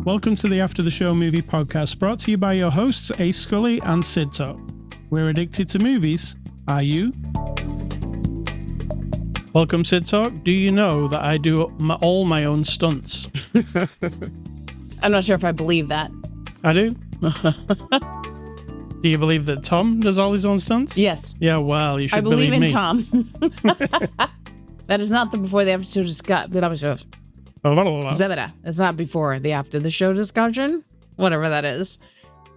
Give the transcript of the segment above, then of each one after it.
Welcome to the After the Show movie podcast, brought to you by your hosts, Ace Scully and Sid Talk. We're addicted to movies. Are you? Welcome, Sid Talk. Do you know that I do all my own stunts? I'm not sure if I believe that. I do. Do you believe that Tom does all his own stunts? Yes. Yeah, well, you should believe in me. Tom. That is not the before the after show discussion. It's not before the after the show discussion. Whatever that is.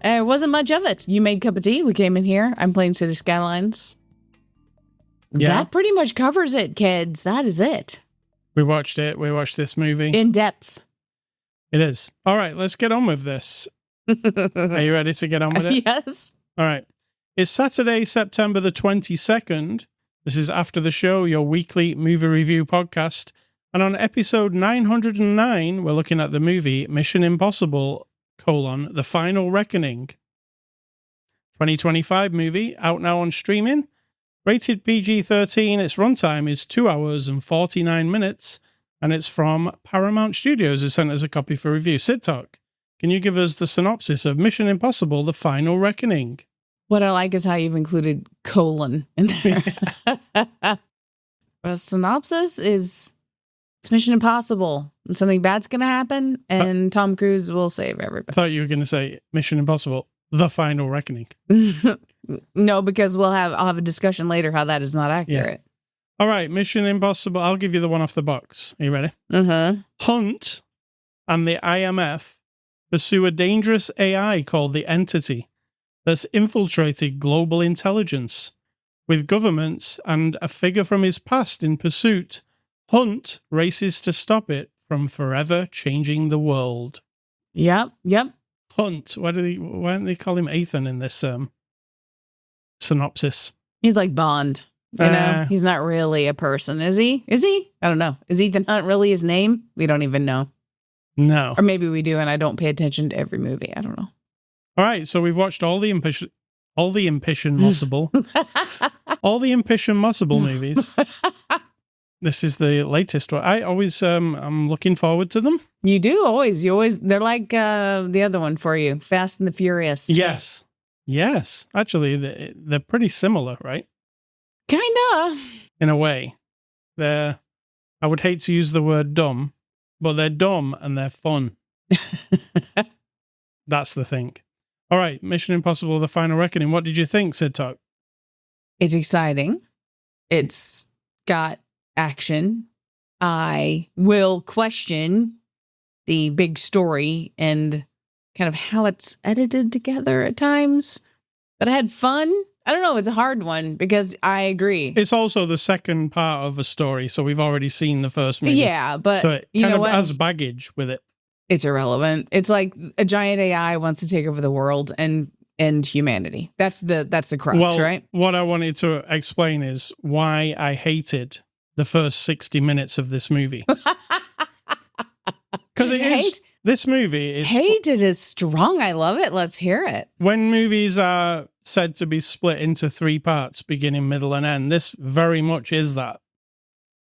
It wasn't much of it. You made a cup of tea. We came in here. I'm playing City Skylines. Yeah. That pretty much covers it, kids. That is it. We watched it. We watched this movie. In depth. It is. All right, let's get on with this. Are you ready to get on with it? Yes. All right. It's Saturday, September the 22nd. This is After the Show, your weekly movie review podcast. And on episode 909, we're looking at the movie Mission Impossible, The Final Reckoning. 2025 movie, out now on streaming. Rated PG-13, its runtime is 2 hours and 49 minutes, and it's from Paramount Studios, who sent us a copy for review. Sid Talk, can you give us the synopsis of Mission Impossible, The Final Reckoning? What I like is how you've included colon in there. The synopsis is it's Mission Impossible, and something bad's going to happen, and Tom Cruise will save everybody. I thought you were going to say Mission Impossible, The Final Reckoning. No, because I'll have a discussion later how that is not accurate. Yeah. All right, Mission Impossible. I'll give you the one off the box. Are you ready? Hunt and the IMF pursue a dangerous AI called the Entity that's infiltrated global intelligence. With governments and a figure from his past in pursuit, Hunt races to stop it from forever changing the world. Yep. Hunt. Why don't they call him Ethan in this synopsis? He's like Bond. You know, he's not really a person, is he? Is he? I don't know. Is Ethan Hunt really his name? We don't even know. No. Or maybe we do, and I don't pay attention to every movie. I don't know. All right, so we've watched all the Immission Impossible movies. This is the latest one. I always, I'm looking forward to them. You do always. They're like the other one for you, Fast and the Furious. Yes. Actually, they're pretty similar, right? Kinda. In a way. I would hate to use the word dumb, but they're dumb and they're fun. That's the thing. All right, Mission Impossible, The Final Reckoning. What did you think, Sid Talk? It's exciting. It's got action. I will question the big story and kind of how it's edited together at times. But I had fun. I don't know. It's a hard one because I agree. It's also the second part of a story, so we've already seen the first movie. Yeah, but so it kind of has baggage with it. It's irrelevant. It's like a giant AI wants to take over the world and humanity. That's the crux, right? What I wanted to explain is why I hated the first 60 minutes of this movie. Because this movie is... Hated is strong. I love it. Let's hear it. When movies are said to be split into 3 parts, beginning, middle, and end, this very much is that.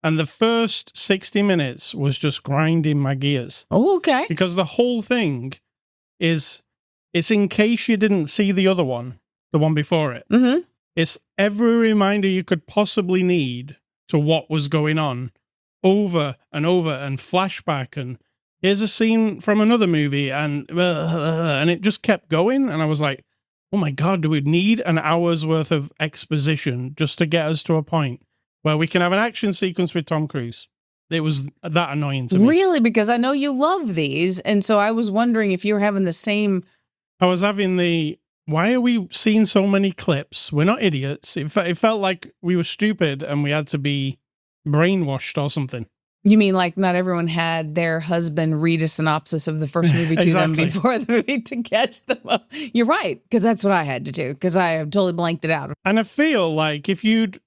And the first 60 minutes was just grinding my gears. Oh, okay. Because the whole thing it's in case you didn't see the other one, the one before it. Mm-hmm. It's every reminder you could possibly need to what was going on over and flashback. And here's a scene from another movie and it just kept going. And I was like, oh my God, do we need an hour's worth of exposition just to get us to a point where we can have an action sequence with Tom Cruise? It was that annoying to me. Really? Because I know you love these. And so I was wondering if you were having the same... I was having why are we seeing so many clips? We're not idiots. It felt like we were stupid and we had to be brainwashed or something. You mean like not everyone had their husband read a synopsis of the first movie to them before the movie to catch them up? You're right, because that's what I had to do, because I totally blanked it out. And I feel like if you'd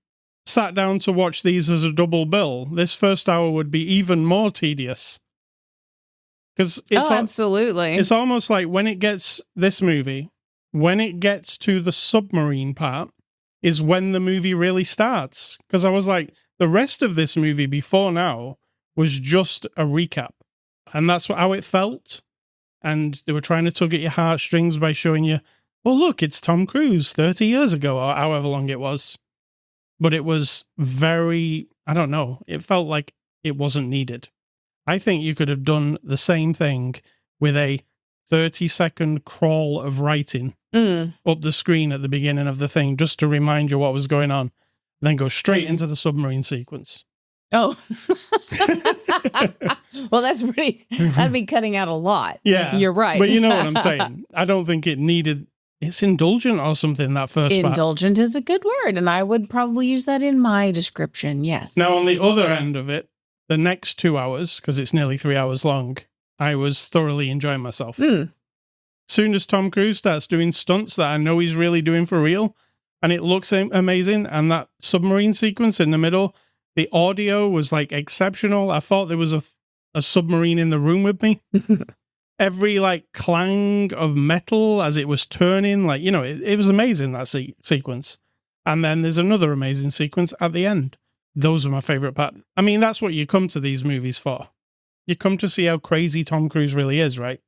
sat down to watch these as a double bill, this first hour would be even more tedious. Because absolutely. It's almost like when it gets to the submarine part is when the movie really starts. Because I was like, the rest of this movie before now was just a recap. And that's how it felt. and they were trying to tug at your heartstrings by showing you, oh, look, it's Tom Cruise 30 years ago, or however long it was. But it was very, I don't know, it felt like it wasn't needed. I think you could have done the same thing with a 30-second crawl of writing up the screen at the beginning of the thing, just to remind you what was going on, then go straight into the submarine sequence. Oh. Well, that'd be cutting out a lot. Yeah. You're right. But you know what I'm saying? I don't think it needed... It's indulgent or something, that first part. Indulgent is a good word, and I would probably use that in my description, yes. Now, on the other end of it, the next 2 hours, because it's nearly 3 hours long, I was thoroughly enjoying myself. Soon as Tom Cruise starts doing stunts that I know he's really doing for real, and it looks amazing, and that submarine sequence in the middle, the audio was like exceptional. I thought there was a submarine in the room with me. Every like clang of metal as it was turning, like, you know, it was amazing, that sequence. And then there's another amazing sequence at the end. Those are my favorite part. I mean, that's what you come to these movies for. You come to see how crazy Tom Cruise really is, right?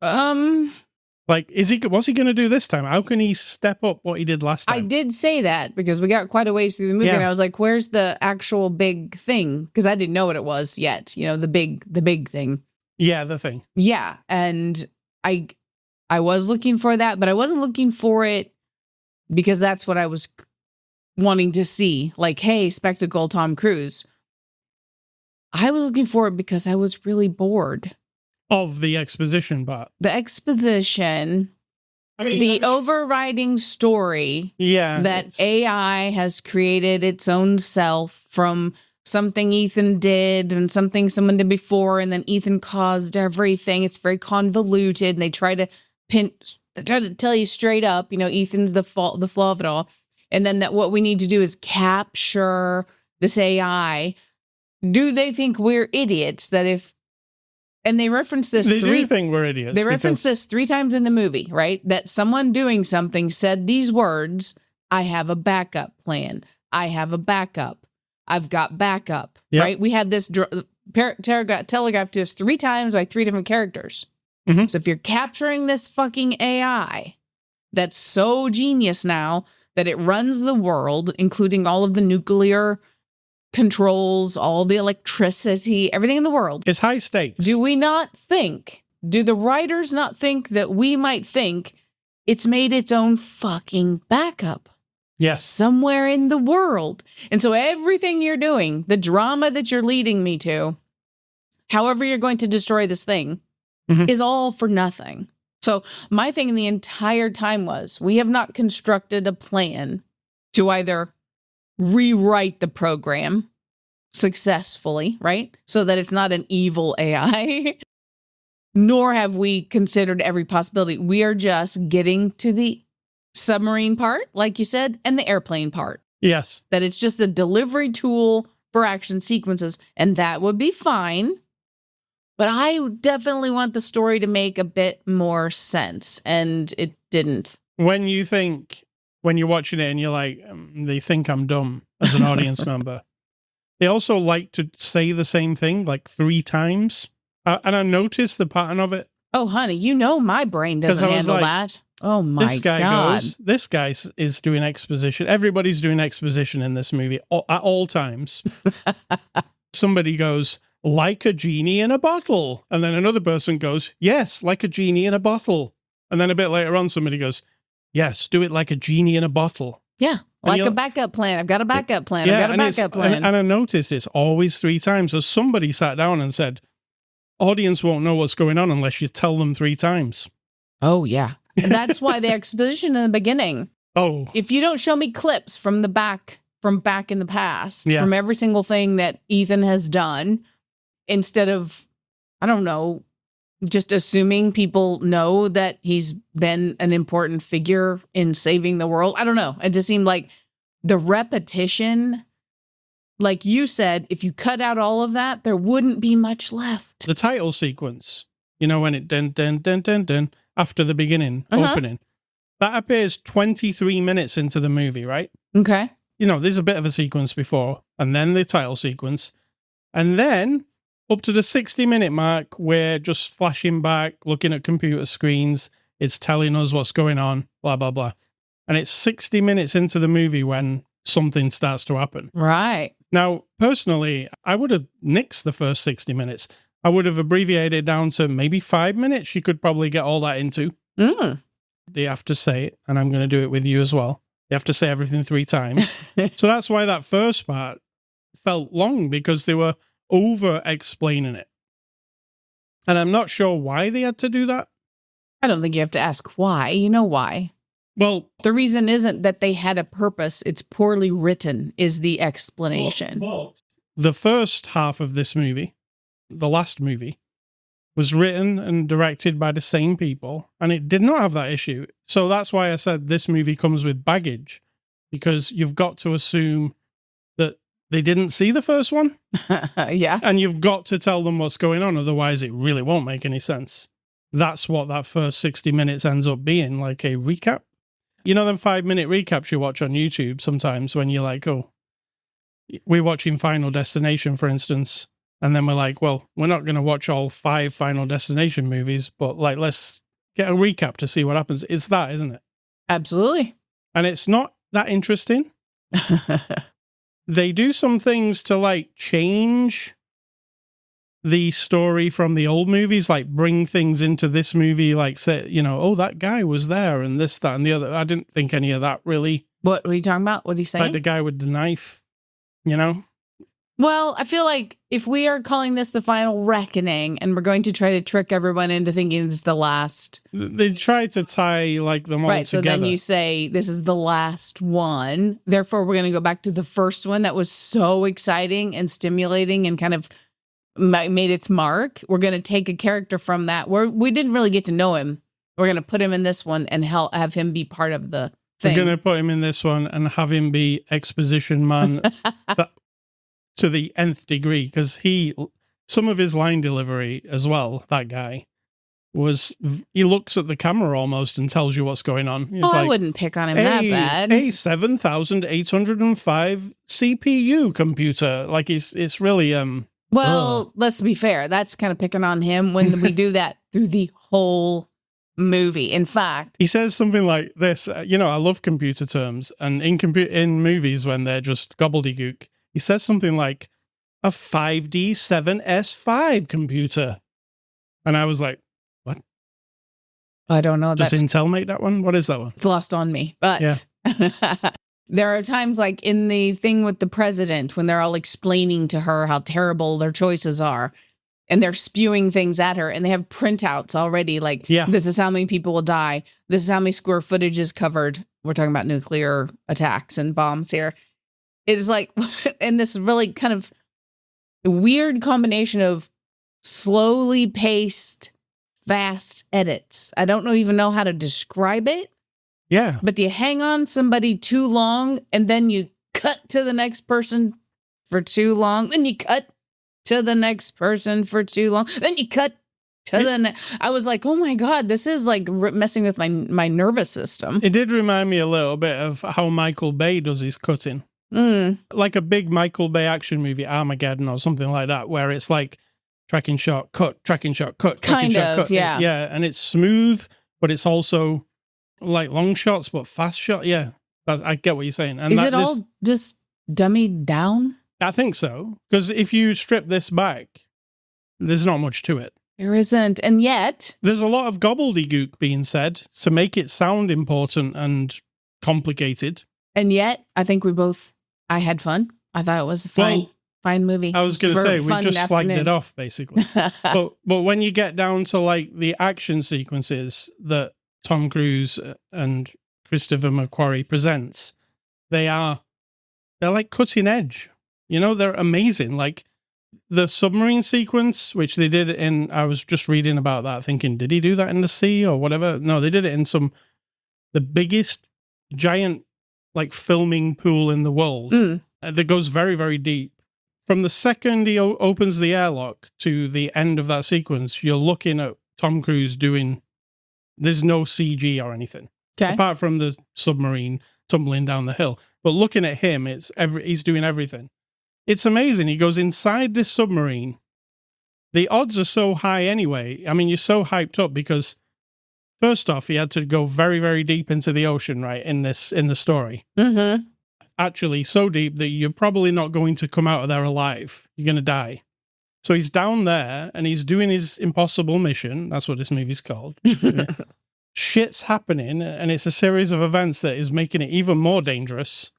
Like, was he going to do this time? How can he step up what he did last time? I did say that because we got quite a ways through the movie, and I was like, where's the actual big thing? Because I didn't know what it was yet. You know, the big thing. Yeah, the thing. Yeah, and I was looking for that, but I wasn't looking for it because that's what I was wanting to see. Like, hey, spectacle Tom Cruise. I was looking for it because I was really bored. Of the exposition part. The exposition, the overriding story that AI has created its own self from something Ethan did and something someone did before, and then Ethan caused everything. It's very convoluted, and they try to tell you straight up, you know, Ethan's the flaw of it all. And then that what we need to do is capture this AI. Do they think we're idiots that if... And they reference this... They do think we're idiots. They reference this 3 times in the movie, right? That someone doing something said these words, I have a backup plan. I have a backup. I've got backup, right? We had this telegraphed to us 3 times by 3 different characters. So if you're capturing this fucking AI that's so genius now that it runs the world, including all of the nuclear controls, all the electricity, everything in the world. It's high stakes. Do the writers not think that we might think it's made its own fucking backup? Yes. Somewhere in the world. And so everything you're doing, the drama that you're leading me to, however you're going to destroy this thing, is all for nothing. So my thing the entire time was, we have not constructed a plan to either rewrite the program successfully, right? So that it's not an evil AI, nor have we considered every possibility. We are just getting to the submarine part, like you said, and the airplane part. Yes. That it's just a delivery tool for action sequences, and that would be fine. But I definitely want the story to make a bit more sense, and it didn't. When you're watching it and you're like, they think I'm dumb as an audience member, they also like to say the same thing like 3 times. And I noticed the pattern of it. Oh, honey, you know my brain doesn't handle that. Oh my God. This guy is doing exposition. Everybody's doing exposition in this movie at all times. Somebody goes, like a genie in a bottle. And then another person goes, yes, like a genie in a bottle. And then a bit later on, somebody goes, yes, do it like a genie in a bottle. Yeah, like a backup plan. I've got a backup plan. I've got a backup plan. And I noticed it's always 3 times. So somebody sat down and said, audience won't know what's going on unless you tell them 3 times. Oh, yeah. That's why the exposition in the beginning. Oh. If you don't show me clips from back in the past, from every single thing that Ethan has done, instead of, I don't know, just assuming people know that he's been an important figure in saving the world. I don't know. It just seemed like the repetition, like you said, if you cut out all of that, there wouldn't be much left. The title sequence, you know, when it dun, dun, dun, dun, dun, after the beginning, opening, that appears 23 minutes into the movie, right? Okay. You know, there's a bit of a sequence before, and then the title sequence, and then up to the 60-minute mark, we're just flashing back, looking at computer screens. It's telling us what's going on, blah, blah, blah. And it's 60 minutes into the movie when something starts to happen. Right. Now, personally, I would have nixed the first 60 minutes. I would have abbreviated down to maybe 5 minutes. You could probably get all that into. Mm. You have to say it, and I'm going to do it with you as well. You have to say everything 3 times. So that's why that first part felt long, because they were over-explaining it. And I'm not sure why they had to do that. I don't think you have to ask why. You know why. Well, the reason isn't that they had a purpose. It's poorly written is the explanation. The first half of this movie, the last movie, was written and directed by the same people, and it did not have that issue. So that's why I said this movie comes with baggage, because you've got to assume that they didn't see the first one. Yeah. And you've got to tell them what's going on, otherwise it really won't make any sense. That's what that first 60 minutes ends up being, like a recap. You know them 5-minute recaps you watch on YouTube sometimes when you're like, oh, we're watching Final Destination, for instance, and then we're like, well, we're not going to watch all 5 Final Destination movies, but like, let's get a recap to see what happens. It's that, isn't it? Absolutely. And it's not that interesting. They do some things to like change the story from the old movies, like bring things into this movie, like say, you know, oh, that guy was there and this, that, and the other. I didn't think any of that really. What are you talking about? What are you saying? Like the guy with the knife, you know? Well, I feel like if we are calling this the final reckoning and we're going to try to trick everyone into thinking it's the last. They try to tie like them all right, together. So then you say this is the last one. Therefore, we're going to go back to the first one that was so exciting and stimulating and kind of made its mark. We're going to take a character from that where we didn't really get to know him. We're going to put him in this one and have him be part of the thing. We're going to put him in this one and have him be exposition man to the nth degree, because some of his line delivery as well, that guy, he looks at the camera almost and tells you what's going on. He's I wouldn't pick on him that bad. A 7805 CPU computer. Like it's really well, let's be fair. That's kind of picking on him when we do that through the whole movie. In fact, he says something like this. I love computer terms, and in movies when they're just gobbledygook, he says something like a 5D 7S5 computer, and I was like, what? I don't know. Does Intel make that one? What is that one? It's lost on me, but. Yeah. There are times like in the thing with the president when they're all explaining to her how terrible their choices are and they're spewing things at her and they have printouts already like, This is how many people will die. This is how many square footage is covered. We're talking about nuclear attacks and bombs here. It is like, and this really kind of weird combination of slowly paced, fast edits. I don't even know how to describe it. Yeah. But you hang on somebody too long and then you cut to the next person for too long. Then you cut to the next person for too long. Then you cut to the next. I was like, oh my God, this is like messing with my nervous system. It did remind me a little bit of how Michael Bay does his cutting. Like a big Michael Bay action movie, Armageddon or something like that, where it's like tracking shot, cut, tracking shot, cut, tracking shot, cut. Yeah. Yeah. And it's smooth, but it's also like long shots, but fast shot. Yeah, I get what you're saying. And is it all just dummied down? I think so. Because if you strip this back, there's not much to it. There isn't. And yet, there's a lot of gobbledygook being said to make it sound important and complicated. And yet, I think I had fun. I thought it was a fine movie. I was going to say, we just slagged it off, basically. but when you get down to like the action sequences that Tom Cruise and Christopher McQuarrie presents, they're like cutting edge. They're amazing. Like the submarine sequence, which they did I was just reading about that thinking, did he do that in the sea or whatever? No, they did it in the biggest giant like filming pool in the world that goes very, very deep. From the second he opens the airlock to the end of that sequence, you're looking at Tom Cruise there's no CG or anything. Okay. Apart from the submarine tumbling down the hill. But looking at him, he's doing everything. It's amazing. He goes inside this submarine the odds are so high anyway. I mean, you're so hyped up because first off, he had to go very, very deep into the ocean, right? In the story. Mm-hmm. Actually, so deep that you're probably not going to come out of there alive. You're going to die. So he's down there and he's doing his impossible mission. That's what this movie's called. Shit's happening, and it's a series of events that is making it even more dangerous.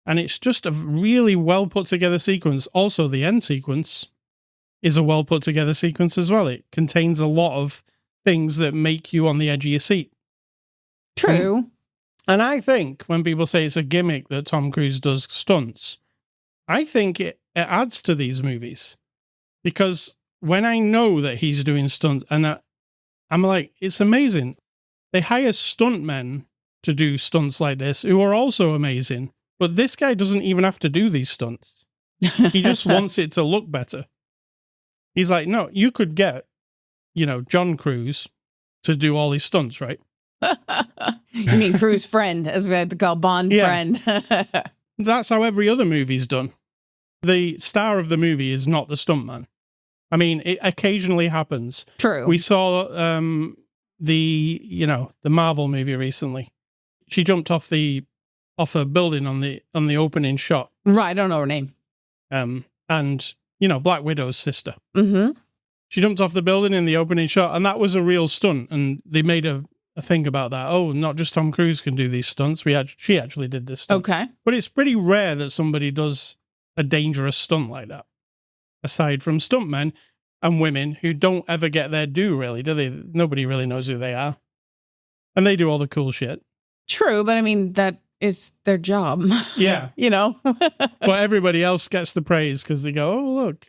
And it's just a really well put together sequence. Also, the end sequence is a well put together sequence as well. It contains a lot of things that make you on the edge of your seat. True. And I think when people say it's a gimmick that Tom Cruise does stunts, I think it adds to these movies. Because when I know that he's doing stunts, and I'm like, it's amazing. They hire stuntmen to do stunts like this, who are also amazing. But this guy doesn't even have to do these stunts. He just wants it to look better. He's like, no, you could get, John Cruise to do all these stunts, right? You mean Cruise friend, as we had to call Bond friend. That's how every other movie's done. The star of the movie is not the stuntman. I mean, it occasionally happens. True. We saw the Marvel movie recently. She jumped off a building on the opening shot. Right, I don't know her name. And Black Widow's sister. Mm-hmm. She jumped off the building in the opening shot, and that was a real stunt. And they made a thing about that. Oh, not just Tom Cruise can do these stunts. She actually did this stunt. Okay. But it's pretty rare that somebody does a dangerous stunt like that. Aside from stuntmen and women who don't ever get their due, really, do they? Nobody really knows who they are. And they do all the cool shit. True, but I mean, that is their job. Yeah. But everybody else gets the praise because they go, oh, look,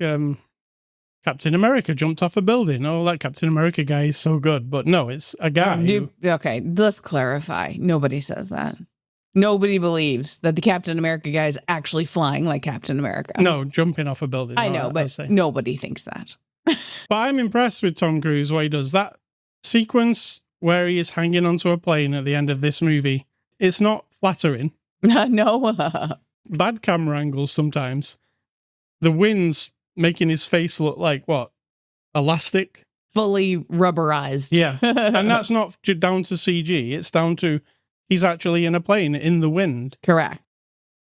Captain America jumped off a building. Oh, that Captain America guy is so good. But no, it's a guy. Okay, let's clarify. Nobody says that. Nobody believes that the Captain America guy is actually flying like Captain America. No, jumping off a building. I know, but nobody thinks that. But I'm impressed with Tom Cruise, what he does. That sequence where he is hanging onto a plane at the end of this movie, it's not flattering. No. Bad camera angles sometimes. The wind's making his face look like, what? Elastic? Fully rubberized. Yeah. And that's not down to CG. It's down to he's actually in a plane in the wind. Correct.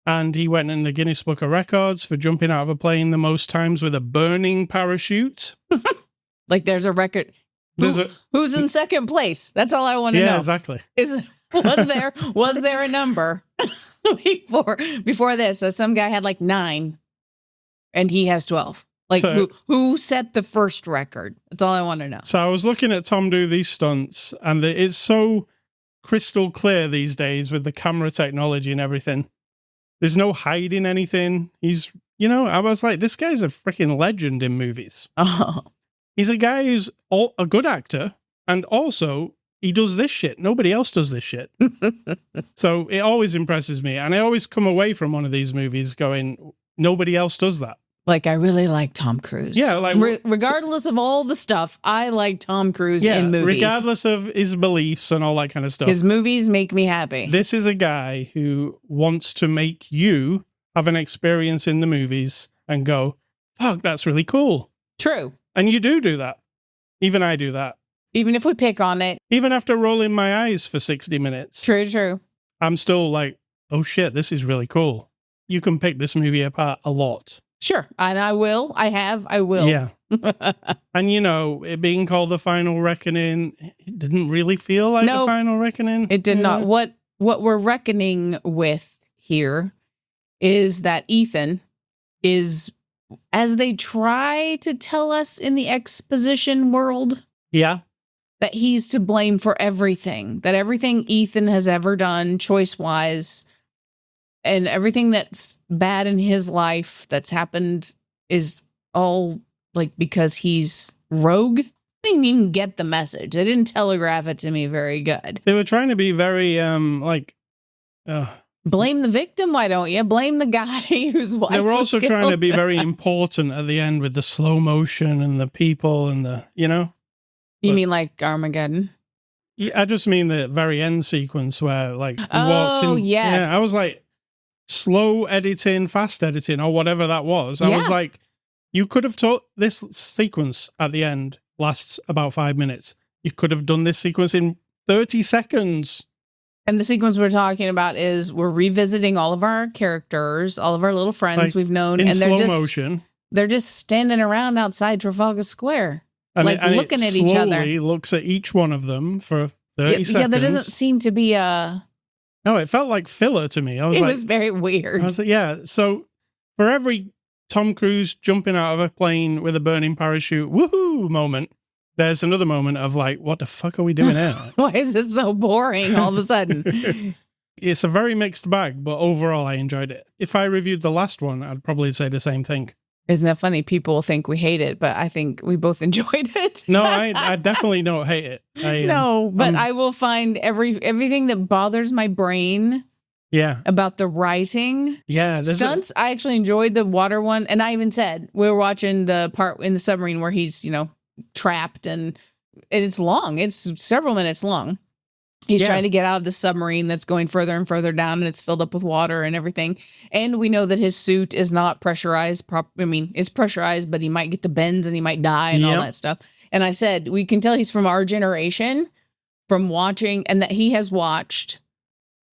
And he went in the Guinness Book of Records for jumping out of a plane the most times with a burning parachute. Like there's a record. Who's in second place? That's all I want to know. Yeah, exactly. Was there a number before this? Some guy had like 9 and he has 12. Like who set the first record? That's all I want to know. So I was looking at Tom do these stunts, and it's so crystal clear these days with the camera technology and everything. There's no hiding anything. He's, I was like, this guy's a freaking legend in movies. Oh. He's a guy who's a good actor, and also he does this shit. Nobody else does this shit. So it always impresses me. And I always come away from one of these movies going, nobody else does that. Like, I really like Tom Cruise. Yeah, like regardless of all the stuff, I like Tom Cruise in movies. Regardless of his beliefs and all that kind of stuff. His movies make me happy. This is a guy who wants to make you have an experience in the movies and go, fuck, that's really cool. True. And you do that. Even I do that. Even if we pick on it. Even after rolling my eyes for 60 minutes. True. I'm still like, oh shit, this is really cool. You can pick this movie apart a lot. Sure. And I will. I will. Yeah. And it being called The Final Reckoning, it didn't really feel like The Final Reckoning. It did not. What we're reckoning with here is that Ethan is, as they try to tell us in the exposition world. Yeah. That he's to blame for everything. That everything Ethan has ever done choice-wise and everything that's bad in his life that's happened is all like because he's rogue. I didn't even get the message. They didn't telegraph it to me very good. They were trying to be very blame the victim, why don't you? Blame the guy whose wife. They were also killed. trying to be very important at the end with the slow motion and the people and You mean like Armageddon? Yeah, I just mean the very end sequence where he walks in. Oh, yes. Yeah, I was like, slow editing, fast editing, or whatever that was. I was like, You could have taught this sequence at the end lasts about 5 minutes. You could have done this sequence in 30 seconds. And the sequence we're talking about is we're revisiting all of our characters, all of our little friends Like, we've known, in and slow motion. they're just standing around outside Trafalgar Square, And looking at each other. Slowly looks at each one of them for 30 seconds. Yeah, there doesn't seem to be a... No, it felt like filler to me. It was very weird. I was like, yeah. So for every Tom Cruise jumping out of a plane with a burning parachute, woohoo moment, there's another moment of like, what the fuck are we doing here? Why is it so boring all of a sudden? It's a very mixed bag, but overall I enjoyed it. If I reviewed the last one, I'd probably say the same thing. Isn't that funny? People think we hate it, but I think we both enjoyed it. No, I definitely don't hate it. No, but I will find everything that bothers my brain. Yeah. About the writing. Yeah. Stunts. I actually enjoyed the water one. And I even said, we were watching the part in the submarine where he's, trapped and it's long. It's several minutes long. He's trying to get out of the submarine that's going further and further down, and it's filled up with water and everything. And we know that his suit is not pressurized. It's pressurized, but he might get the bends and he might die and all that stuff. And I said, we can tell he's from our generation from watching, and that he has watched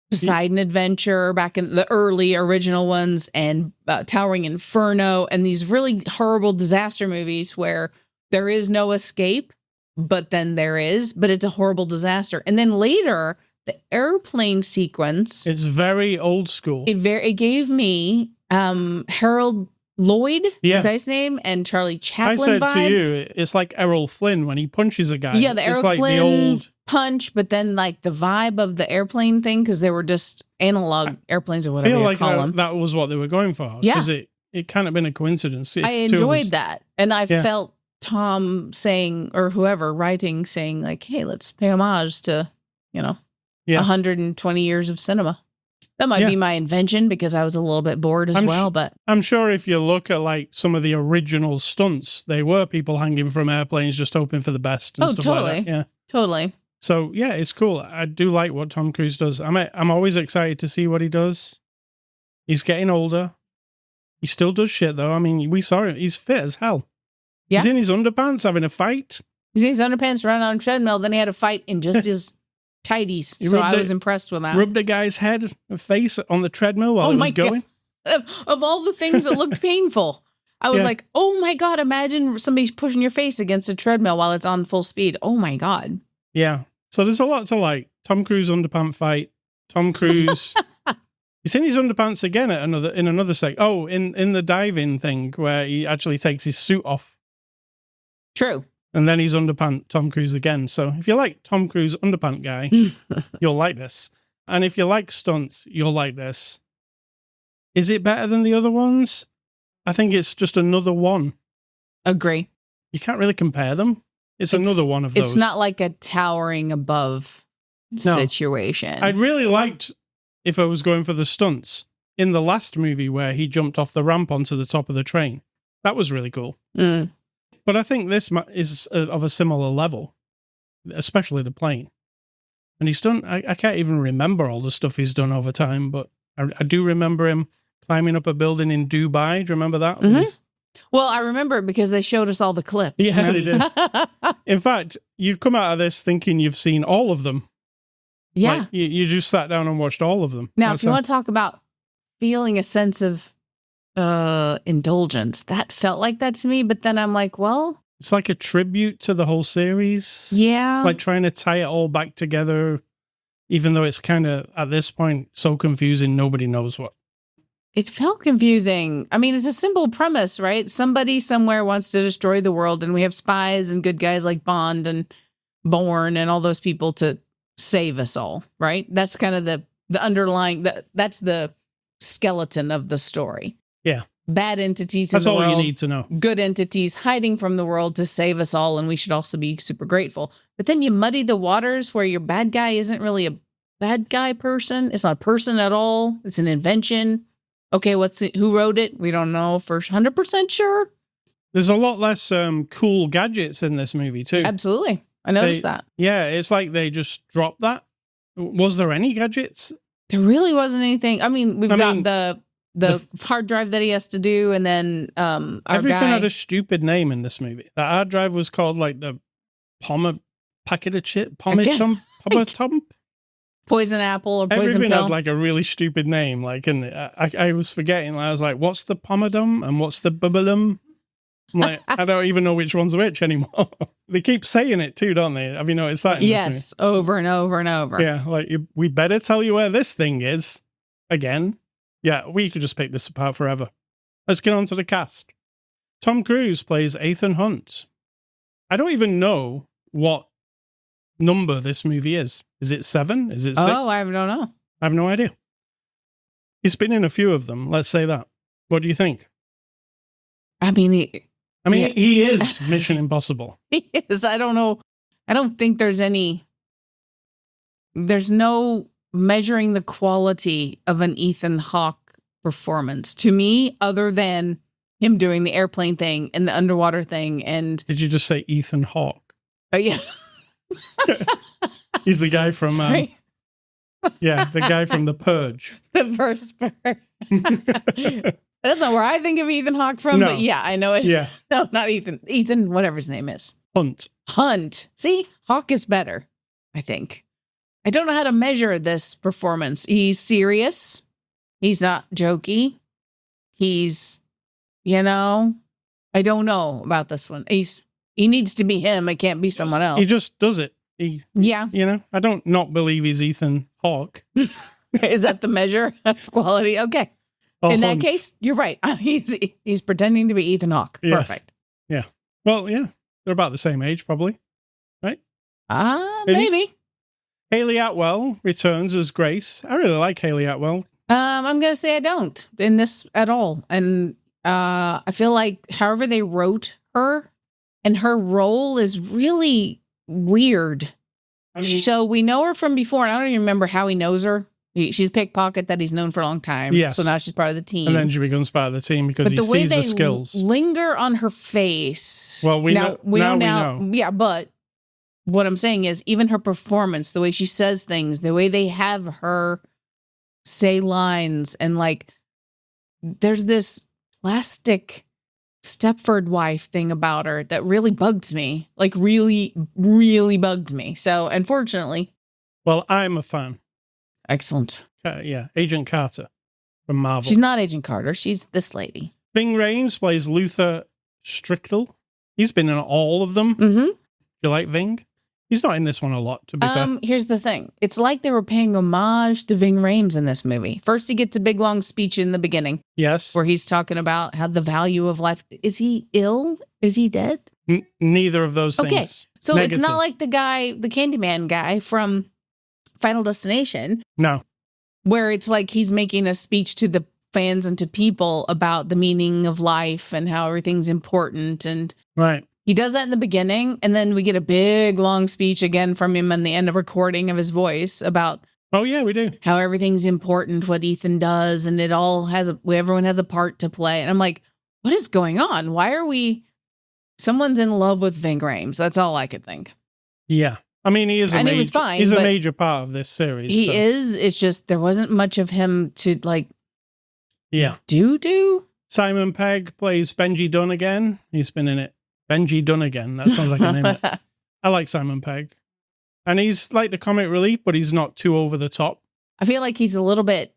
Poseidon Adventure back in the early original ones, and Towering Inferno, and these really horrible disaster movies where there is no escape. But then there is, but it's a horrible disaster. And then later, the airplane sequence. It's very old school. It gave me Harold Lloyd, is that his name? And Charlie Chaplin I said vibes. to you, it's like Errol Flynn when he punches a guy. Yeah, the Errol like Flynn the old punch, but then like the vibe of the airplane thing, because they were just analog airplanes or whatever you call them. That was what they were going for. Yeah. Because it can't have been a coincidence. I enjoyed that. And I felt Tom saying, or whoever writing saying like, hey, let's pay homage to, 120 years of cinema. That might be my invention because I was a little bit bored as well, but I'm sure if you look at like some of the original stunts, they were people hanging from airplanes just hoping for the best and stuff like that. Yeah. Totally. So yeah, it's cool. I do like what Tom Cruise does. I'm always excited to see what he does. He's getting older. He still does shit though. I mean, we saw him. He's fit as hell. Yeah. He's in his underpants having a fight. He's in his underpants running on a treadmill. Then he had a fight in just his tighties. So I was impressed with that. Rubbed a guy's face on the treadmill while it was going. God. Of all the things that looked painful, I was like, oh my God, imagine somebody's pushing your face against a treadmill while it's on full speed. Oh my God. Yeah. So there's a lot to like. Tom Cruise underpants fight. Tom Cruise. He's in his underpants again at another sec. Oh, in the diving thing where he actually takes his suit off. True. And then he's underpant Tom Cruise again. So if you like Tom Cruise underpant guy, you'll like this. And if you like stunts, you'll like this. Is it better than the other ones? I think it's just another one. Agree. You can't really compare them. It's another one of those. It's not like a towering above situation. I really liked, if I was going for the stunts, in the last movie where he jumped off the ramp onto the top of the train. That was really cool. Mm. But I think this is of a similar level, especially the plane. And he's done, I can't even remember all the stuff he's done over time, but I do remember him climbing up a building in Dubai. Do you remember that? Mm-hmm. Well, I remember it because they showed us all the clips. Yeah, they did. In fact, you come out of this thinking you've seen all of them. Yeah. Like, you just sat down and watched all of them. Now, if you want to talk about feeling a sense of indulgence, that felt like that to me, but then I'm like, well, it's like a tribute to the whole series. Yeah. Like trying to tie it all back together, even though it's kind of, at this point, so confusing, nobody knows what. It felt confusing. I mean, it's a simple premise, right? Somebody somewhere wants to destroy the world, and we have spies and good guys like Bond and Bourne and all those people to save us all, right? That's kind of the underlying, that's the skeleton of the story. Yeah. Bad entities in the world. That's all you need to know. Good entities hiding from the world to save us all, and we should also be super grateful. But then you muddy the waters where your bad guy isn't really a bad guy person. It's not a person at all. It's an invention. Okay, who wrote it? We don't know for 100% sure. There's a lot less cool gadgets in this movie too. Absolutely. I noticed that. Yeah, it's like they just dropped that. Was there any gadgets? There really wasn't anything. I mean, we've got the the hard drive that he has to do, and then everything had a stupid name in this movie. The hard drive was called like the packet of chip, Pomatum. Poison apple or poison everything pill. had like a really stupid name. Like, and I was forgetting. I was like, what's the pomadum and what's the bubblum? I'm like, I don't even know which one's which anymore. They keep saying it too, don't they? Have you noticed that? Yes, over and over and over. Yeah, like we better tell you where this thing is again. Yeah, we could just pick this apart forever. Let's get on to the cast. Tom Cruise plays Ethan Hunt. I don't even know what number this movie is. Is it 7? Is it 6? Oh, I don't know. I have no idea. He's been in a few of them. Let's say that. What do you think? I mean, he is Mission Impossible. He is. I don't know. I don't think there's no measuring the quality of an Ethan Hawke performance to me, other than him doing the airplane thing and the underwater thing. And did you just say Ethan Hawke? Yeah. He's the guy from, the guy from The Purge. The first Purge. That's not where I think of Ethan Hawke from, but yeah, I know it. Yeah. No, not Ethan. Ethan, whatever his name is. Hunt. See, Hawke is better, I think. I don't know how to measure this performance. He's serious. He's not jokey. He's, I don't know about this one. He needs to be him. It can't be someone else. He just does it. Yeah. I don't not believe he's Ethan Hawke. Is that the measure of quality? Okay. In that case, you're right. He's pretending to be Ethan Hawke. Yes. Perfect. Yeah. Well, yeah. They're about the same age, probably. Right? Maybe. Haley Atwell returns as Grace. I really like Haley Atwell. I'm going to say I don't in this at all. And I feel like however they wrote her and her role is really weird. So we know her from before, and I don't even remember how he knows her. She's a pickpocket that he's known for a long time. Yes. So now she's part of the team. And then she becomes part of the team because he sees the skills. Linger on her face. Well, we know now. Yeah, but what I'm saying is even her performance, the way she says things, the way they have her say lines, and like there's this plastic Stepford wife thing about her that really bugs me. Like really, really bugged me. So unfortunately. Well, I'm a fan. Excellent. Agent Carter from Marvel. She's not Agent Carter. She's this lady. Ving Rhames plays Luther Strickle. He's been in all of them. Mm-hmm. You like Ving? He's not in this one a lot, to be fair. Here's the thing. It's like they were paying homage to Ving Rhames in this movie. First, he gets a big, long speech in the beginning. Yes. Where he's talking about how the value of life. Is he ill? Is he dead? Neither of those things. Okay. So Negative. It's not like the Candyman guy from Final Destination. No. Where it's like he's making a speech to the fans and to people about the meaning of life and how everything's important. And right. He does that in the beginning, and then we get a big, long speech again from him in the end of recording of his voice about oh yeah, we do. How everything's important, what Ethan does, and everyone has a part to play. And I'm like, what is going on? Why are someone's in love with Ving Rhames? That's all I could think. Yeah. I mean, he was fine. He's a major part of this series. He is. It's just there wasn't much of him to like. Yeah. Do. Simon Pegg plays Benji Dunn again. He's been in it. Benji Dunn again. That sounds like a name. I like Simon Pegg. And he's like the comic relief, but he's not too over the top. I feel like he's a little bit,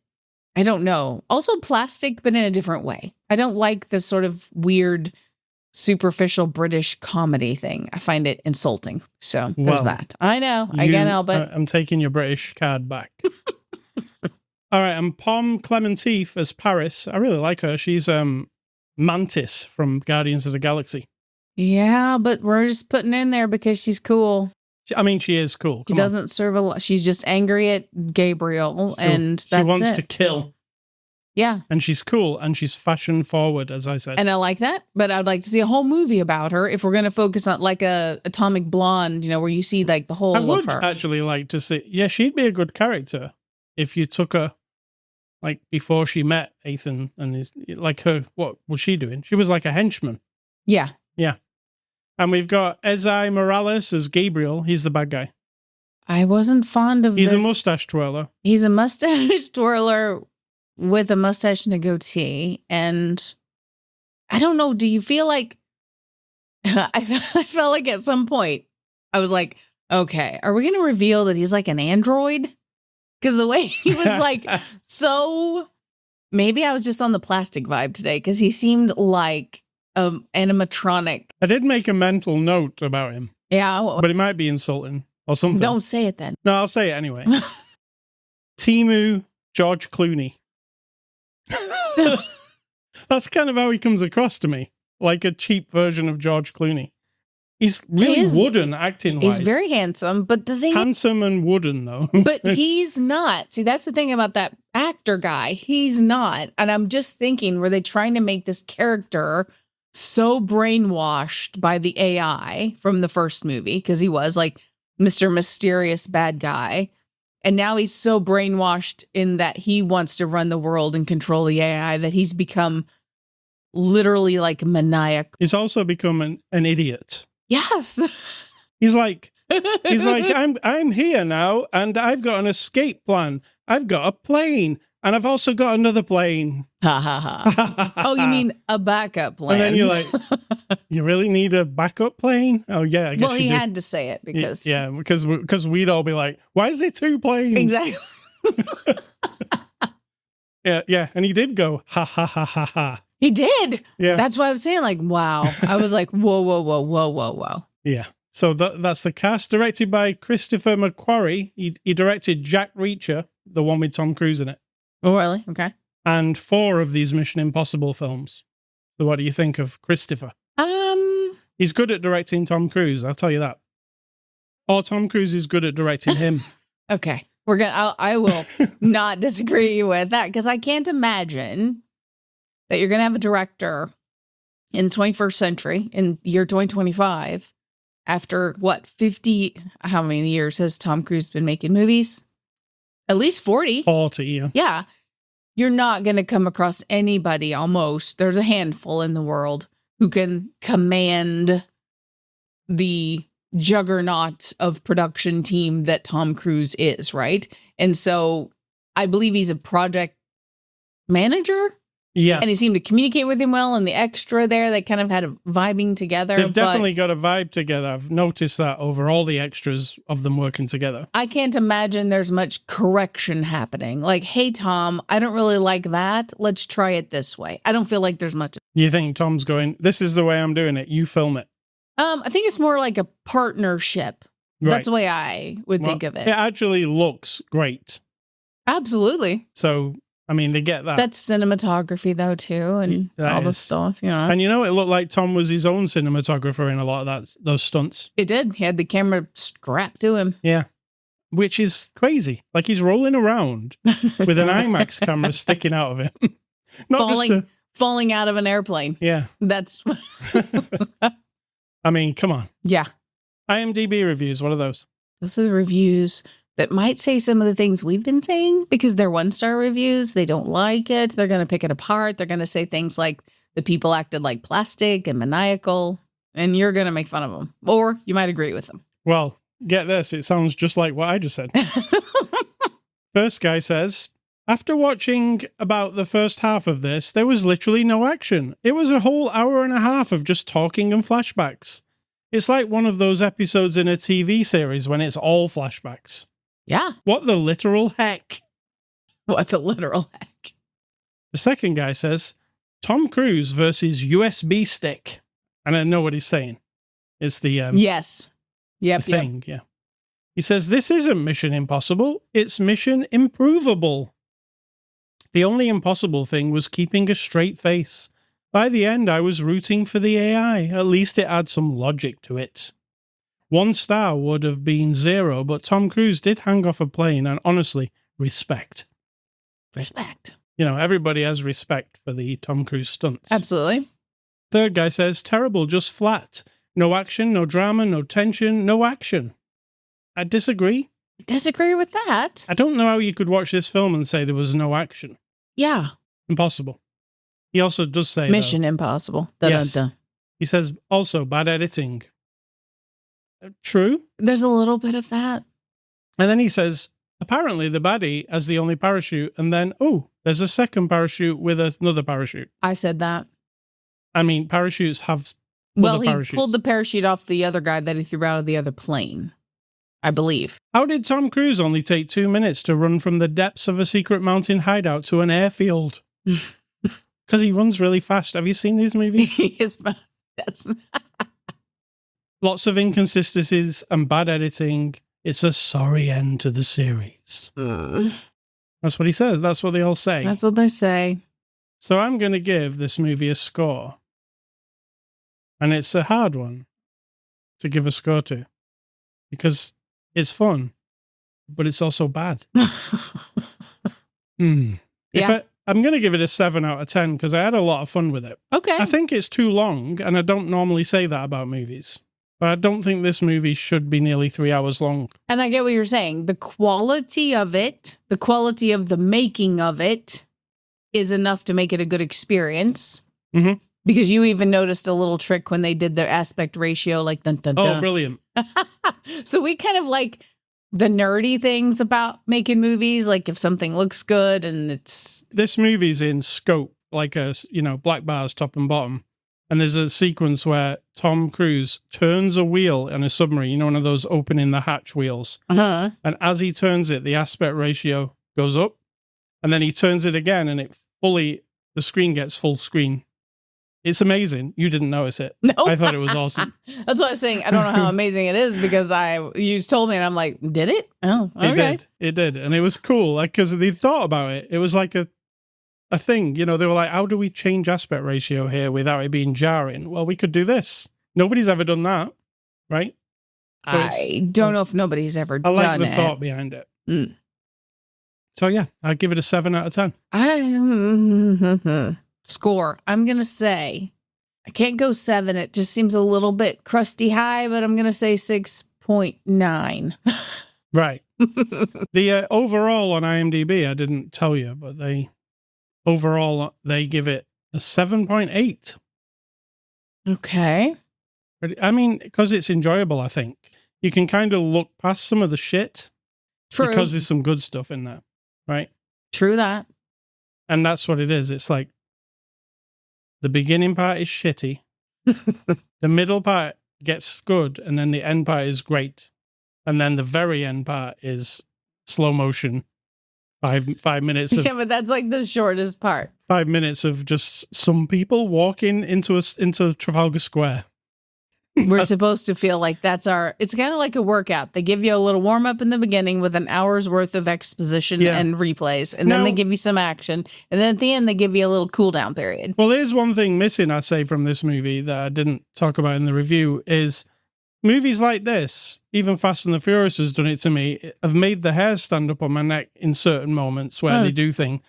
I don't know, also plastic, but in a different way. I don't like this sort of weird, superficial British comedy thing. I find it insulting. So there's that. I know. I can't help it. I'm taking your British card back. All right. And Pom Clementif as Paris. I really like her. She's Mantis from Guardians of the Galaxy. Yeah, but we're just putting her in there because she's cool. I mean, she is cool. She doesn't serve a lot. She's just angry at Gabriel, and that's it. She wants to kill. Yeah. And she's cool, and she's fashion forward, as I said. And I like that, but I'd like to see a whole movie about her if we're going to focus on like a Atomic Blonde, where you see like the whole of her. I would actually like to see, yeah, she'd be a good character if you took her like before she met Ethan and what was she doing? She was like a henchman. Yeah. Yeah. And we've got Ezai Morales as Gabriel. He's the bad guy. I wasn't fond of He's a mustache twirler. He's a mustache twirler with a mustache and a goatee. And I don't know, do you feel like, I felt like at some point I was like, okay, are we going to reveal that he's like an android? Because the way he was like, so maybe I was just on the plastic vibe today because he seemed like animatronic. I did make a mental note about him. Yeah. But it might be insulting or something. Don't say it then. No, I'll say it anyway. Timu George Clooney. That's kind of how he comes across to me. Like a cheap version of George Clooney. He's really wooden acting-wise. He's very handsome, but the thing handsome and wooden, though. But he's not. See, that's the thing about that actor guy. He's not. And I'm just thinking, were they trying to make this character so brainwashed by the AI from the first movie? Because he was like Mr. Mysterious bad guy. And now he's so brainwashed in that he wants to run the world and control the AI that he's become literally like maniacal. He's also become an idiot. Yes. He's like, I'm here now, and I've got an escape plan. I've got a plane, and I've also got another plane. Ha ha ha. Oh, you mean a backup plan? And then you're like, you really need a backup plane? Oh yeah, I guess. Well, he had to say it because because we'd all be like, why is there two planes? Exactly. yeah, and he did go ha ha ha ha ha. He did. Yeah, that's why I was saying like, wow. I was like, whoa. Yeah. So that's the cast, directed by Christopher McQuarrie. He directed Jack Reacher, the one with Tom Cruise in it. Oh, really? Okay. And 4 of these Mission Impossible films. So what do you think of Christopher? He's good at directing Tom Cruise, I'll tell you that. Or Tom Cruise is good at directing him. Okay. I will not disagree with that because I can't imagine that you're going to have a director in the 21st century, in year 2025, after what, 50, how many years has Tom Cruise been making movies? At least 40. 40, yeah. Yeah. You're not going to come across anybody almost. There's a handful in the world who can command the juggernaut of production team that Tom Cruise is, right? And so I believe he's a project manager. Yeah. And he seemed to communicate with him well, and the extra there, they kind of had a vibing together. They've definitely got a vibe together. I've noticed that over all the extras of them working together. I can't imagine there's much correction happening. Like, hey, Tom, I don't really like that. Let's try it this way. I don't feel like there's much. You think Tom's going, this is the way I'm doing it. You film it. I think it's more like a partnership. Right. That's the way I would think of it. It actually looks great. Absolutely. So, I mean, they get that. That's cinematography, though, too, and all the stuff, you know. And you know, it looked like Tom was his own cinematographer in a lot of those stunts. It did. He had the camera strapped to him. Yeah. Which is crazy. Like he's rolling around with an IMAX camera sticking out of him. Falling out of an airplane. Yeah. That's... I mean, come on. Yeah. IMDb reviews, what are those? Those are the reviews that might say some of the things we've been saying because they're 1-star reviews. They don't like it. They're going to pick it apart. They're going to say things like the people acted like plastic and maniacal, and you're going to make fun of them. Or you might agree with them. Well, get this. It sounds just like what I just said. First guy says, after watching about the first half of this, there was literally no action. It was a whole hour and a half of just talking and flashbacks. It's like one of those episodes in a TV series when it's all flashbacks. Yeah. What the literal heck? What the literal heck? The second guy says, Tom Cruise versus USB stick. And I know what he's saying. It's the yes. Yep. The thing, yeah. He says, this isn't Mission Impossible. It's Mission Improvable. The only impossible thing was keeping a straight face. By the end, I was rooting for the AI. At least it had some logic to it. 1 star would have been 0, but Tom Cruise did hang off a plane, and honestly, respect. Respect. You know, everybody has respect for the Tom Cruise stunts. Absolutely. Third guy says, terrible, just flat. No action, no drama, no tension, no action. I disagree. Disagree with that. I don't know how you could watch this film and say there was no action. Yeah. Impossible. He also does say, Mission Impossible. Yes. He says, also, bad editing. True. There's a little bit of that. And then he says, apparently the baddie has the only parachute, and then, There's a second parachute with another parachute. I said that. I mean, parachutes have Well, other he parachutes. pulled the parachute off the other guy that he threw out of the other plane, I believe. How did Tom Cruise only take 2 minutes to run from the depths of a secret mountain hideout to an airfield? Because he runs really fast. Have you seen these movies? He is. Yes. Lots of inconsistencies and bad editing. It's a sorry end to the series. That's what he says. That's what they all say. That's what they say. So I'm going to give this movie a score. And it's a hard one to give a score to. Because it's fun, but it's also bad. Yeah. I'm going to give it a 7 out of 10 because I had a lot of fun with it. Okay. I think it's too long, and I don't normally say that about movies. But I don't think this movie should be nearly 3 hours long. And I get what you're saying. The quality of it, the quality of the making of it is enough to make it a good experience. Mm-hmm. Because you even noticed a little trick when they did their aspect ratio, like dun dun dun. Oh, brilliant. So we kind of like the nerdy things about making movies, like if something looks good and it's... This movie's in scope, like black bars top and bottom. And there's a sequence where Tom Cruise turns a wheel in a submarine, one of those opening the hatch wheels. Uh-huh. And as he turns it, the aspect ratio goes up. And then he turns it again and the screen gets full screen. It's amazing. You didn't notice it. No. I thought it was awesome. That's what I was saying. I don't know how amazing it is because you told me and I'm like, did it? Oh, okay. It did. And it was cool because they thought about it. It was like a thing. They were like, how do we change aspect ratio here without it being jarring? Well, we could do this. Nobody's ever done that, right? So I don't know if nobody's ever I done like the it. thought behind it. Mm. So yeah, I'd give it a 7 out of 10. Score. I'm going to say, I can't go 7. It just seems a little bit crusty high, but I'm going to say 6.9. Right. The overall on IMDb, I didn't tell you, but they give it a 7.8. Okay. I mean, because it's enjoyable, I think. You can kind of look past some of the shit. True. Because there's some good stuff in there, right? True that. And that's what it is. It's like the beginning part is shitty. The middle part gets good. And then the end part is great. And then the very end part is slow motion. 5 minutes of... Yeah, but that's like the shortest part. 5 minutes of just some people walking into Trafalgar Square. We're supposed to feel like it's kind of like a workout. They give you a little warm up in the beginning with an hour's worth of exposition and replays. And then they give you some action. And then at the end, they give you a little cool down period. Well, there's one thing missing, I say, from this movie that I didn't talk about in the review is movies like this, even Fast and the Furious has done it to me, have made the hair stand up on my neck in certain moments where they do things.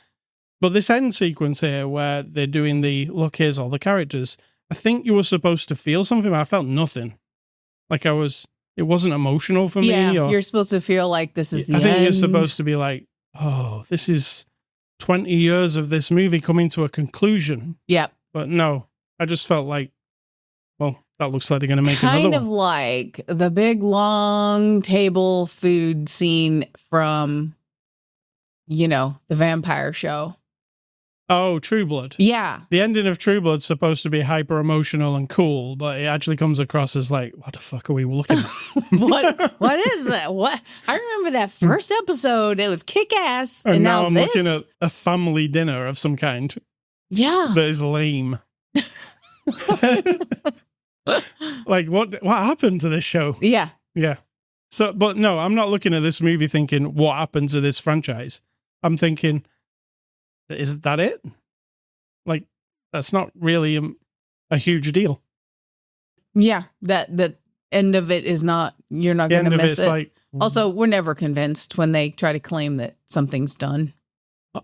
But this end sequence here where they're doing look, here's all the characters, I think you were supposed to feel something, but I felt nothing. Like it wasn't emotional for me. Yeah, you're supposed to feel like this is the end. I think you're supposed to be like, oh, this is 20 years of this movie coming to a conclusion. Yep. But no, I just felt like, well, that looks like they're going to make another one. Kind of like the big long table food scene from, the vampire show. Oh, True Blood. Yeah. The ending of True Blood's supposed to be hyper emotional and cool, but it actually comes across as like, what the fuck are we looking at? What is that? What? I remember that first episode. It was kick ass. And now I'm looking at a family dinner of some kind. Yeah. That is lame. Like what happened to this show? Yeah. Yeah. So, but no, I'm not looking at this movie thinking what happened to this franchise. I'm thinking, is that it? Like, that's not really a huge deal. Yeah, that end of it is not. You're not going to miss it. Like, also, we're never convinced when they try to claim that something's done.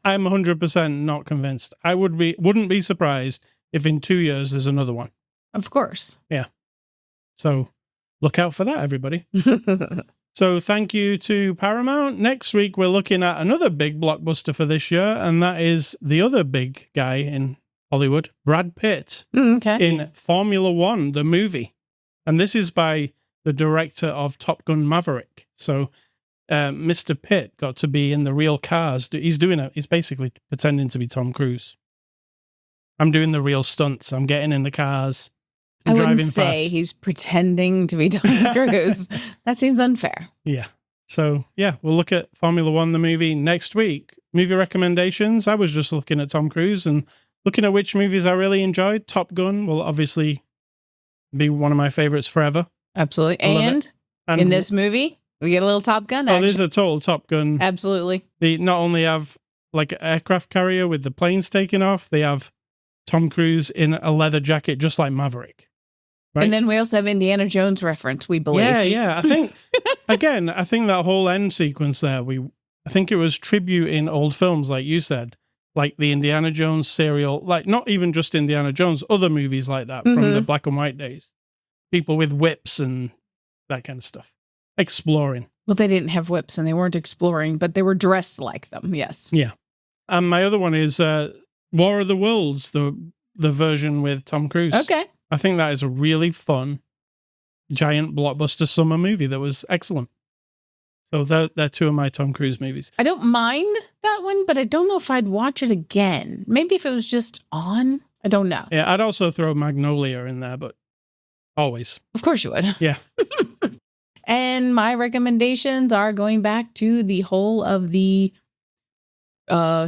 I'm 100% not convinced. I wouldn't be surprised if in 2 years there's another one. Of course. Yeah. So look out for that, everybody. So thank you to Paramount. Next week, we're looking at another big blockbuster for this year, and that is the other big guy in Hollywood, Brad Pitt, in Formula One, the movie. And this is by the director of Top Gun Maverick. So Mr. Pitt got to be in the real cars. He's doing it. He's basically pretending to be Tom Cruise. I'm doing the real stunts. I'm getting in the cars. I wouldn't driving say fast. he's pretending to be Tom Cruise. That seems unfair. Yeah. So, yeah, we'll look at Formula One, the movie, next week. Movie recommendations. I was just looking at Tom Cruise and looking at which movies I really enjoyed. Top Gun will obviously be one of my favorites forever. Absolutely. And In this movie, we get a little Top Gun action. Oh, there's a total Top Gun. Absolutely. They not only have like an aircraft carrier with the planes taking off, they have Tom Cruise in a leather jacket, just like Maverick. Right? And then we also have Indiana Jones reference, we believe. Yeah. I think, again, I think that whole end sequence there, I think it was tribute in old films, like you said, like the Indiana Jones serial, like not even just Indiana Jones, other movies like that from the black and white days. People with whips and that kind of stuff. Exploring. Well, they didn't have whips and they weren't exploring, but they were dressed like them. Yes. Yeah. And my other one is War of the Worlds, the version with Tom Cruise. Okay. I think that is a really fun, giant blockbuster summer movie that was excellent. So they're two of my Tom Cruise movies. I don't mind that one, but I don't know if I'd watch it again. Maybe if it was just on. I don't know. Yeah, I'd also throw Magnolia in there, but always. Of course you would. Yeah. And my recommendations are going back to the whole of the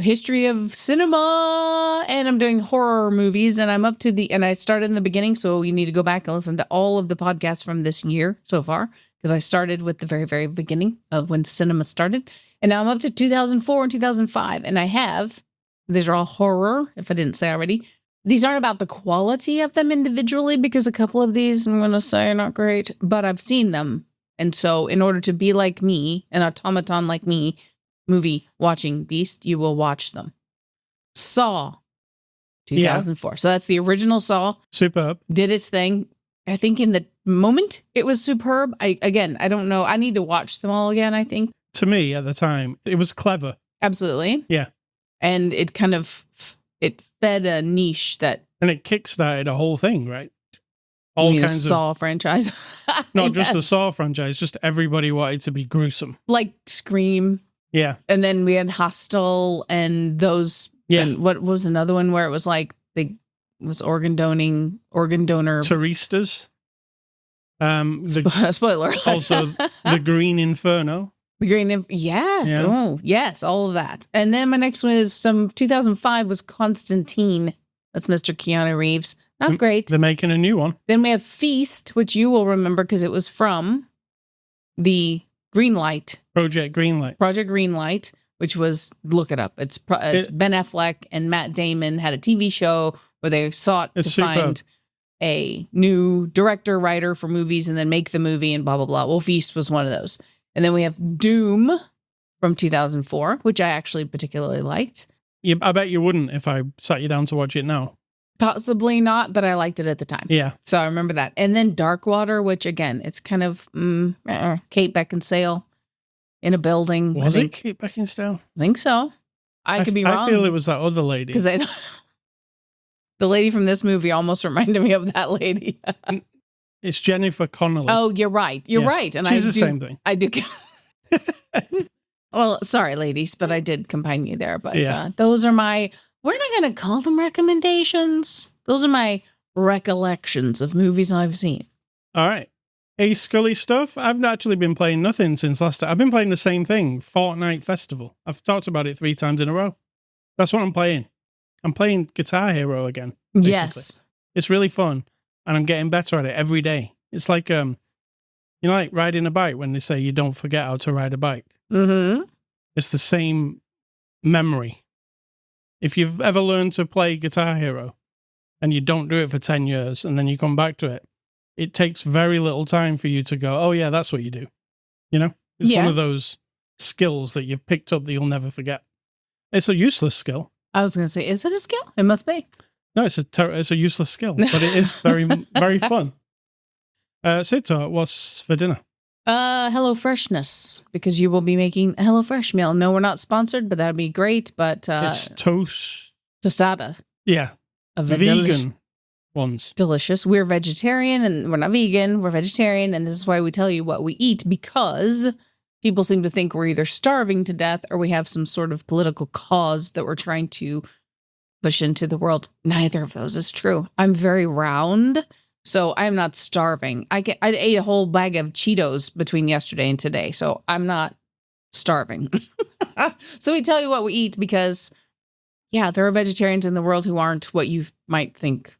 history of cinema, and I'm doing horror movies, and I'm up to and I started in the beginning, so you need to go back and listen to all of the podcasts from this year so far, because I started with the very, very beginning of when cinema started, and now I'm up to 2004 and 2005, and these are all horror, if I didn't say already. These aren't about the quality of them individually, because a couple of these, I'm going to say, are not great, but I've seen them. And so in order to be like me, an automaton like me, movie watching beast, you will watch them. Saw, 2004. Yeah. So that's the original Saw. Superb. Did its thing. I think in the moment it was superb. I don't know. I need to watch them all again, I think. To me, at the time, it was clever. Absolutely. Yeah. And it kind of, it fed a niche that... And it kickstarted a whole thing, right? All kinds of Saw franchise. Not just the Saw franchise, just everybody wanted to be gruesome. Like Scream. Yeah. And then we had Hostel and those. Yeah. And what was another one where it was like was organ donor. Turistas. Spoiler. Also the Green Inferno. The Green yes. Yeah. Oh, yes, all of that. And then my next one is 2005 was Constantine. That's Mr. Keanu Reeves. Not great. They're making a new one. Then we have Feast, which you will remember because it was from the Greenlight. Project Greenlight, which was, look it up. It's Ben Affleck and Matt Damon had a TV show where they sought to find a new director, writer for movies and then make the movie and blah, blah, blah. Well, Feast was one of those. And then we have Doom from 2004, which I actually particularly liked. Yeah, I bet you wouldn't if I sat you down to watch it now. Possibly not, but I liked it at the time. Yeah. So I remember that. And then Darkwater, which again, it's kind of Kate Beckinsale in a building. Was it Kate Beckinsale? I think so. I could be wrong. I feel it was that other lady. Because the lady from this movie almost reminded me of that lady. It's Jennifer Connelly. Oh, you're right. You're right. And she's the same thing. I do. Well, sorry, ladies, but I did combine you there. But those are my... We're not going to call them recommendations. Those are my recollections of movies I've seen. All right. Hey, Scully stuff. I've actually been playing nothing since last time. I've been playing the same thing, Fortnite Festival. I've talked about it 3 times in a row. That's what I'm playing. I'm playing Guitar Hero again. Basically. Yes. It's really fun, and I'm getting better at it every day. It's like, like riding a bike when they say you don't forget how to ride a bike. Mm-hmm. It's the same memory. If you've ever learned to play Guitar Hero and you don't do it for 10 years and then you come back to it, it takes very little time for you to go, oh yeah, that's what you do. You know, it's one of those skills that you've picked up that you'll never forget. It's a useless skill. I was going to say, is it a skill? It must be. No, it's a useless skill, but it is very, very fun. Sito, what's for dinner? Hello Freshness, because you will be making a Hello Fresh meal. No, we're not sponsored, but that'd be great. But it's tostada. Yeah, vegan ones. Delicious. We're vegetarian, and we're not vegan. We're vegetarian, and this is why we tell you what we eat, because people seem to think we're either starving to death or we have some sort of political cause that we're trying to push into the world. Neither of those is true. I'm very round, so I'm not starving. I ate a whole bag of Cheetos between yesterday and today, so I'm not starving. So we tell you what we eat because, yeah, there are vegetarians in the world who aren't what you might think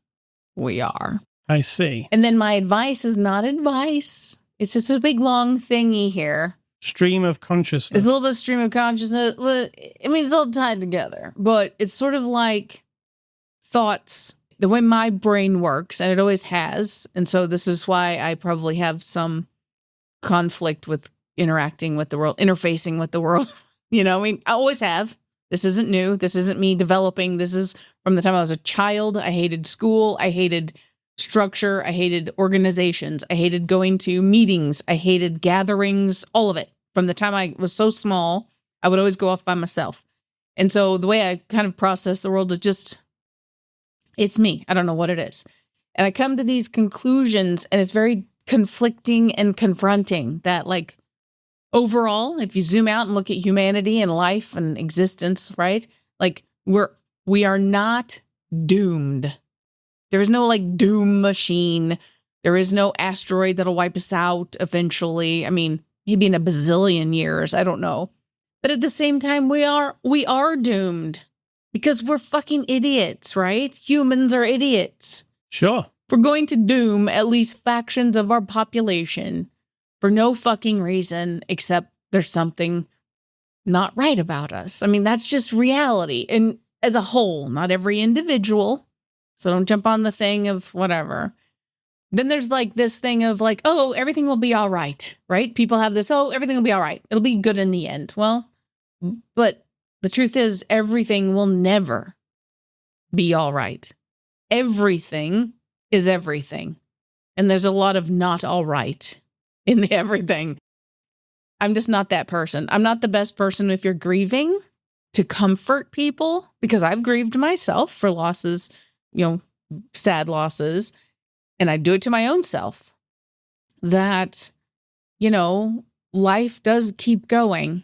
we are. I see. And then my advice is not advice. It's just a big long thingy here. Stream of consciousness. It's a little bit of stream of consciousness. Well, I mean, it's all tied together, but it's sort of like thoughts, the way my brain works, and it always has. And so this is why I probably have some conflict with interacting with the world, interfacing with the world. You know, I mean, I always have. This isn't new. This isn't me developing. This is from the time I was a child. I hated school. I hated structure. I hated organizations. I hated going to meetings. I hated gatherings, all of it. From the time I was so small, I would always go off by myself. And so the way I kind of process the world is just, it's me. I don't know what it is. And I come to these conclusions, and it's very conflicting and confronting that, like, overall, if you zoom out and look at humanity and life and existence, right? Like, we are not doomed. There is no, like, doom machine. There is no asteroid that'll wipe us out eventually. I mean, maybe in a bazillion years, I don't know. But at the same time, we are doomed because we're fucking idiots, right? Humans are idiots. Sure. We're going to doom at least factions of our population for no fucking reason except there's something not right about us. I mean, that's just reality. And as a whole, not every individual. So don't jump on the thing of whatever. Then there's like this thing of like, oh, everything will be all right, right? People have this, oh, everything will be all right. It'll be good in the end. Well, but the truth is everything will never be all right. Everything is everything. And there's a lot of not all right in the everything. I'm just not that person. I'm not the best person if you're grieving to comfort people, because I've grieved myself for losses, sad losses. And I do it to my own self, that, life does keep going.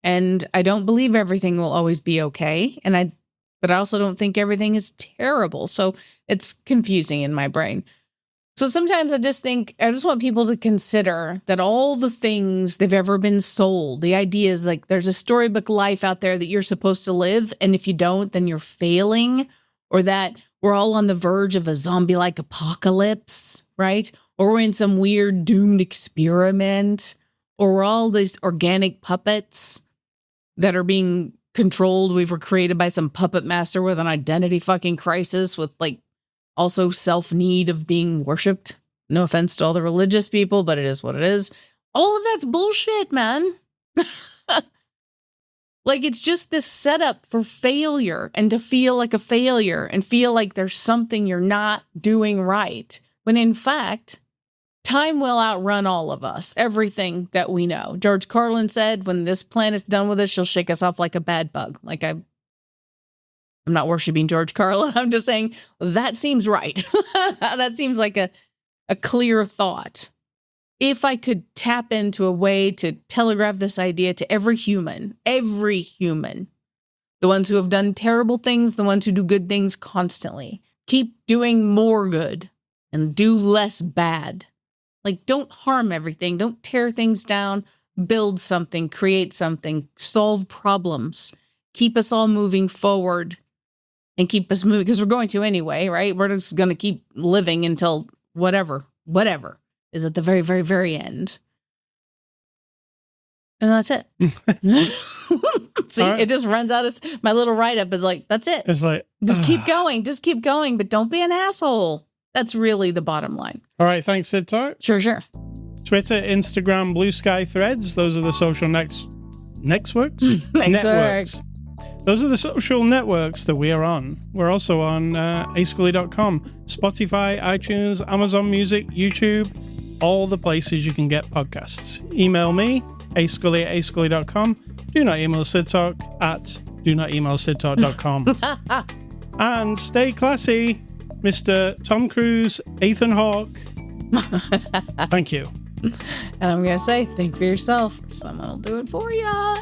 And I don't believe everything will always be okay. But I also don't think everything is terrible. So it's confusing in my brain. So sometimes I just want people to consider that all the things they've ever been sold, the idea is like there's a storybook life out there that you're supposed to live. And if you don't, then you're failing, or that we're all on the verge of a zombie-like apocalypse, right? Or we're in some weird doomed experiment, or we're all these organic puppets that are being controlled. We were created by some puppet master with an identity fucking crisis, with like also self-need of being worshipped. No offense to all the religious people, but it is what it is. All of that's bullshit, man. Like, it's just this setup for failure, and to feel like a failure and feel like there's something you're not doing right. When in fact, time will outrun all of us, everything that we know. George Carlin said, when this planet's done with us, she'll shake us off like a bad bug. Like, I'm not worshiping George Carlin. I'm just saying that seems right. That seems like a clear thought. If I could tap into a way to telegraph this idea to every human, the ones who have done terrible things, the ones who do good things constantly, keep doing more good and do less bad. Like, don't harm everything. Don't tear things down. Build something, create something, solve problems, keep us all moving forward and keep us moving, because we're going to anyway, right? We're just going to keep living until whatever is at the very, very, very end. And that's it. See, right. It just runs out. My little write-up is like, that's it. It's like, just keep going, but don't be an asshole. That's really the bottom line. All right, thanks, Sid Talk. Sure. Twitter, Instagram, Blue Sky, Threads. Those are the social networks. Those are the social networks that we are on. We're also on ascully.com, Spotify, iTunes, Amazon Music, YouTube, all the places you can get podcasts. Email me, ascully@ascully.com. Do not email SidTalk at donotemaiLSidTalk.com. And stay classy, Mr. Tom Cruise, Ethan Hawke. Thank you. And I'm going to say, think for yourself. Someone will do it for ya.